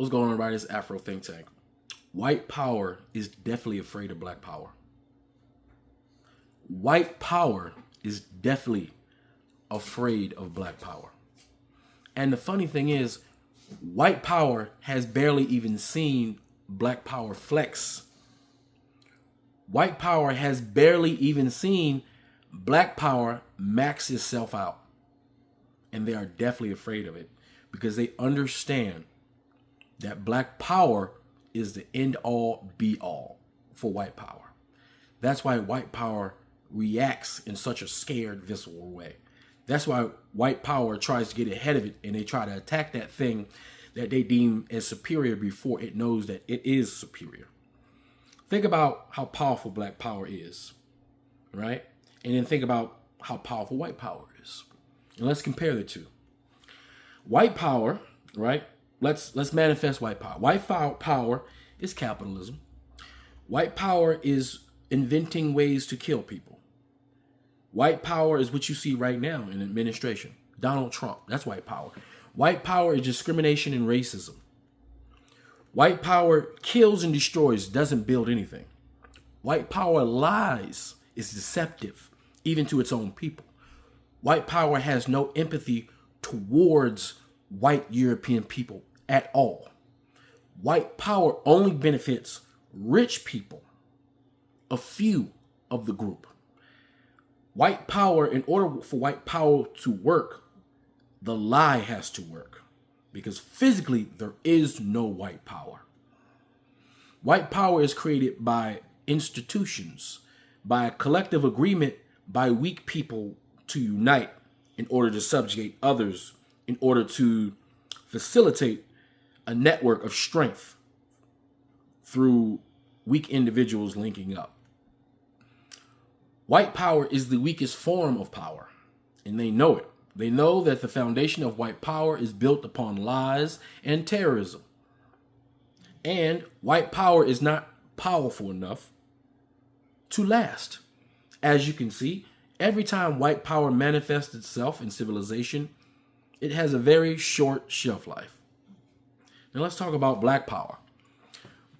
What's going on, everybody? It's Afro Think Tank. White power is definitely afraid of black power. White power is definitely afraid of black power. And the funny thing is, white power has barely even seen black power flex. White power has barely even seen black power max itself out. And they are definitely afraid of it because they understand that black power is the end all be all for white power. That's why white power reacts in such a scared, visceral way. That's why white power tries to get ahead of it and they try to attack that thing that they deem as superior before it knows that it is superior. Think about how powerful black power is, right? And then think about how powerful white power is. And let's compare the two. White power, right? Let's manifest white power. White power is capitalism. White power is inventing ways to kill people. White power is what you see right now in administration. Donald Trump, that's white power. White power is discrimination and racism. White power kills and destroys, doesn't build anything. White power lies, is deceptive, even to its own people. White power has no empathy towards white European people at all. White power only benefits rich people, a few of the group. White power, in order for white power to work, the lie has to work because physically there is no white power. White power is created by institutions, by a collective agreement by weak people to unite in order to subjugate others, in order to facilitate a network of strength through weak individuals linking up. White power is the weakest form of power, and they know it. They know that the foundation of white power is built upon lies and terrorism. And white power is not powerful enough to last. As you can see, every time white power manifests itself in civilization, it has a very short shelf life. Now let's talk about black power.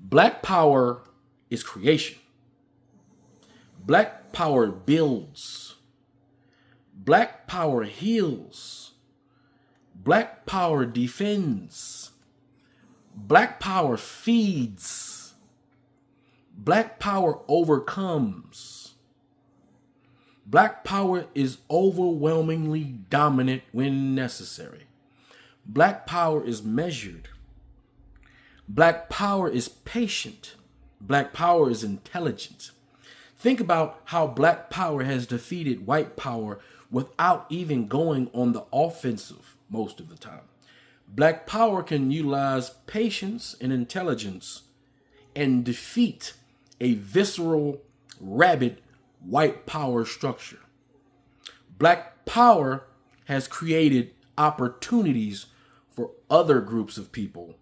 Black power is creation. Black power builds. Black power heals. Black power defends. Black power feeds. Black power overcomes. Black power is overwhelmingly dominant when necessary. Black power is measured. Black power is patient. Black power is intelligent. Think about how black power has defeated white power without even going on the offensive most of the time. Black power can utilize patience and intelligence and defeat a visceral, rabid white power structure. Black power has created opportunities for other groups of people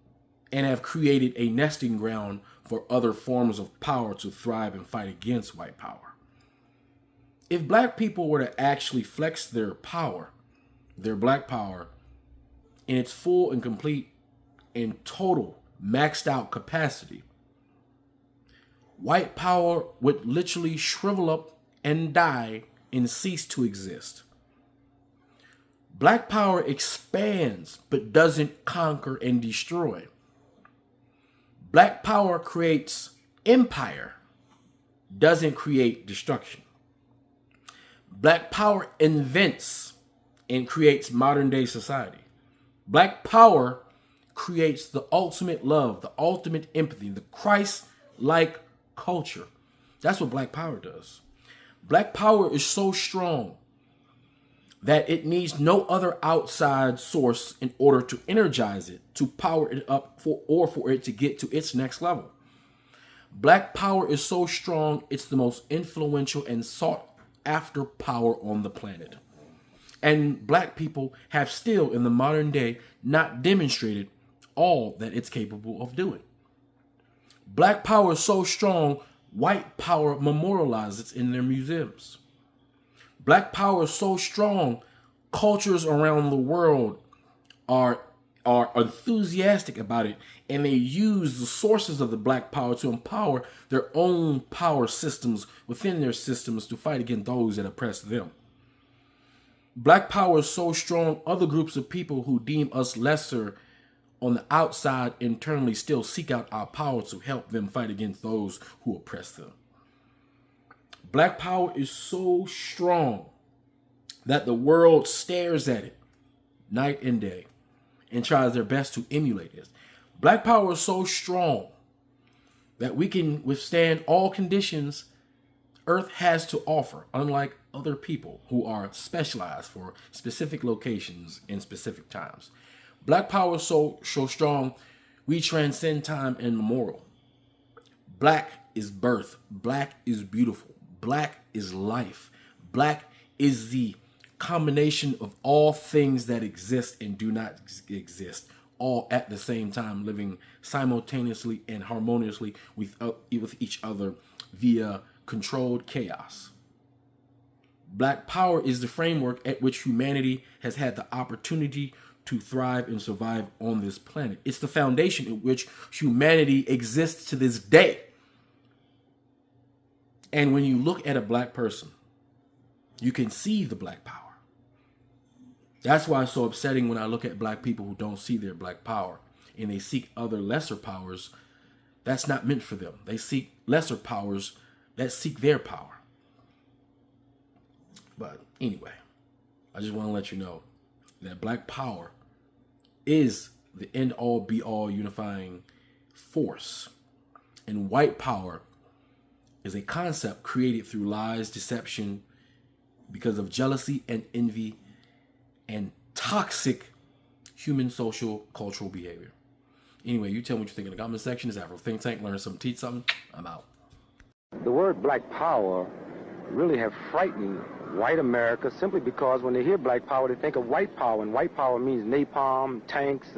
and have created a nesting ground for other forms of power to thrive and fight against white power. If black people were to actually flex their power, their black power, in its full and complete and total maxed out capacity, white power would literally shrivel up and die and cease to exist. Black power expands but doesn't conquer and destroy. Black power creates empire, doesn't create destruction. Black power invents and creates modern day society. Black power creates the ultimate love, the ultimate empathy, the Christ-like culture. That's what black power does. Black power is so strong that it needs no other outside source in order to energize it, to power it up for it to get to its next level. Black power is so strong, it's the most influential and sought after power on the planet. And black people have still in the modern day not demonstrated all that it's capable of doing. Black power is so strong, white power memorializes it in their museums. Black power is so strong, cultures around the world are are enthusiastic about it, and they use the sources of the black power to empower their own power systems within their systems to fight against those that oppress them. Black power is so strong, other groups of people who deem us lesser on the outside internally still seek out our power to help them fight against those who oppress them. Black power is so strong that the world stares at it night and day and tries their best to emulate it. Black power is so strong that we can withstand all conditions Earth has to offer, unlike other people who are specialized for specific locations in specific times. Black power is so strong, we transcend time and memorial. Black is birth. Black is beautiful. Black is life. Black is the combination of all things that exist and do not exist, all at the same time, living simultaneously and harmoniously with each other via controlled chaos. Black power is the framework at which humanity has had the opportunity to thrive and survive on this planet. It's the foundation in which humanity exists to this day. And when you look at a black person, you can see the black power. That's why it's so upsetting when I look at black people who don't see their black power and they seek other lesser powers. That's not meant for them. They seek lesser powers that seek their power. But anyway, I just want to let you know that black power is the end all be all unifying force. And white power is a concept created through lies, deception, because of jealousy and envy and toxic human social cultural behavior. Anyway, you tell me what you think in the comment section. It's Afro Think Tank. Learn something, teach something. I'm out. The word black power really have frightened white America simply because when they hear black power, they think of white power, and white power means napalm, tanks,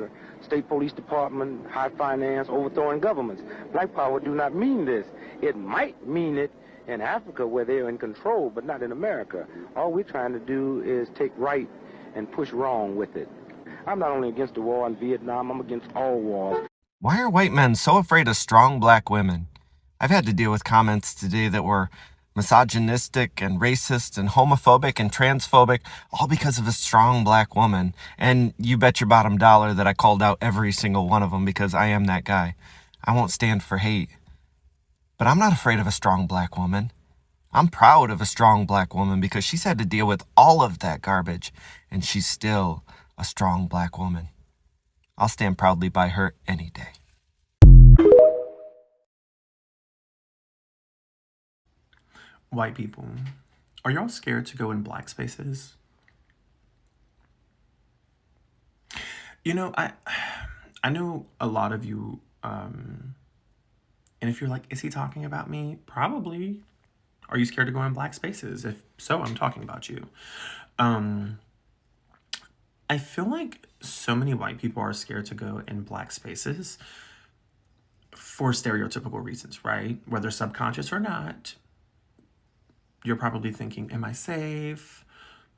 state police department, high finance, overthrowing governments. Black power do not mean this. It might mean it in Africa where they're in control, but not in America. All we're trying to do is take right and push wrong with it. I'm not only against the war in Vietnam, I'm against all wars. Why are white men so afraid of strong black women? I've had to deal with comments today that were misogynistic and racist and homophobic and transphobic, all because of a strong black woman. And you bet your bottom dollar that I called out every single one of them because I am that guy. I won't stand for hate. But I'm not afraid of a strong black woman. I'm proud of a strong black woman because she's had to deal with all of that garbage, and she's still a strong black woman. I'll stand proudly by her any day. White people, are y'all scared to go in black spaces? You know, I know a lot of you, and if you're like, is he talking about me? Probably. Are you scared to go in black spaces? If so, I'm talking about you. I feel like so many white people are scared to go in black spaces for stereotypical reasons, right? Whether subconscious or not. You're probably thinking, am I safe?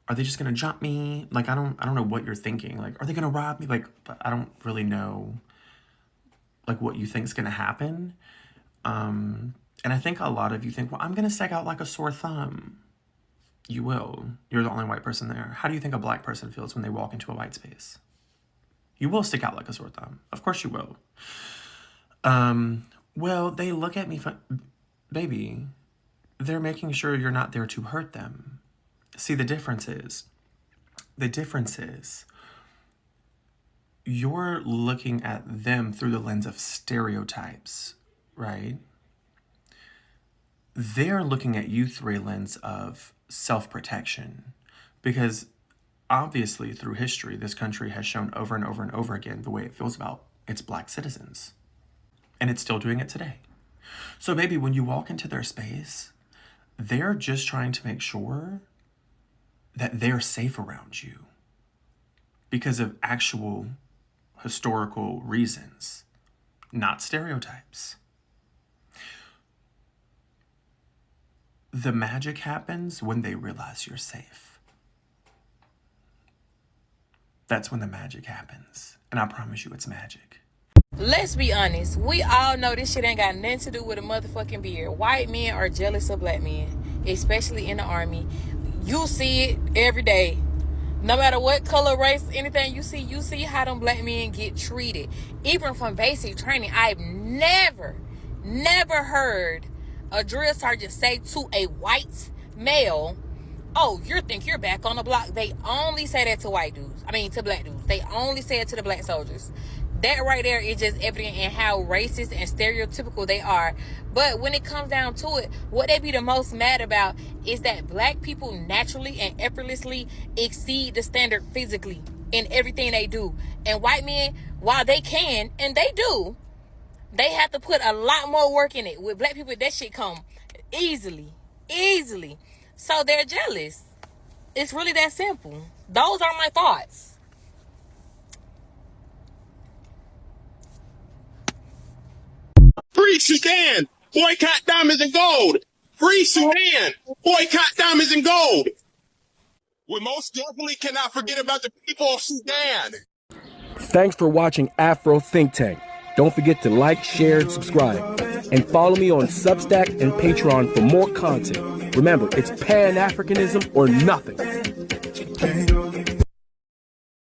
Are they just gonna jump me? Like, I don't know what you're thinking. Like, are they gonna rob me? Like, but I don't really know, like, what you think's gonna happen. And I think a lot of you think, well, I'm gonna stick out like a sore thumb. You will. You're the only white person there. How do you think a black person feels when they walk into a white space? You will stick out like a sore thumb. Of course you will. Well, they look at me, baby, they're making sure you're not there to hurt them. See, the difference is you're looking at them through the lens of stereotypes, right? They're looking at you through a lens of self-protection, because obviously through history, this country has shown over and over and over again the way it feels about its black citizens. And it's still doing it today. So baby, when you walk into their space, they're just trying to make sure that they're safe around you because of actual historical reasons, not stereotypes. The magic happens when they realize you're safe. That's when the magic happens. And I promise you it's magic. Let's be honest. We all know this shit ain't got nothing to do with a motherfucking beard. White men are jealous of black men, especially in the army. You see it every day. No matter what color, race, anything you see how them black men get treated. Even from basic training, I've never heard a drill sergeant say to a white male, oh, you think you're back on the block. They only say that to white dudes. I mean, to black dudes. They only say it to the black soldiers. That right there is just evident in how racist and stereotypical they are. But when it comes down to it, what they be the most mad about is that black people naturally and effortlessly exceed the standard physically in everything they do. And white men, while they can, and they do, they have to put a lot more work in it. With black people, that shit come easily. So they're jealous. It's really that simple. Those are my thoughts. Free Sudan! Boycott diamonds and gold! Free Sudan! Boycott diamonds and gold! We most definitely cannot forget about the people of Sudan! Thanks for watching Afro Think Tank. Don't forget to like, share, and subscribe. And follow me on Substack and Patreon for more content. Remember, it's Pan-Africanism or nothing.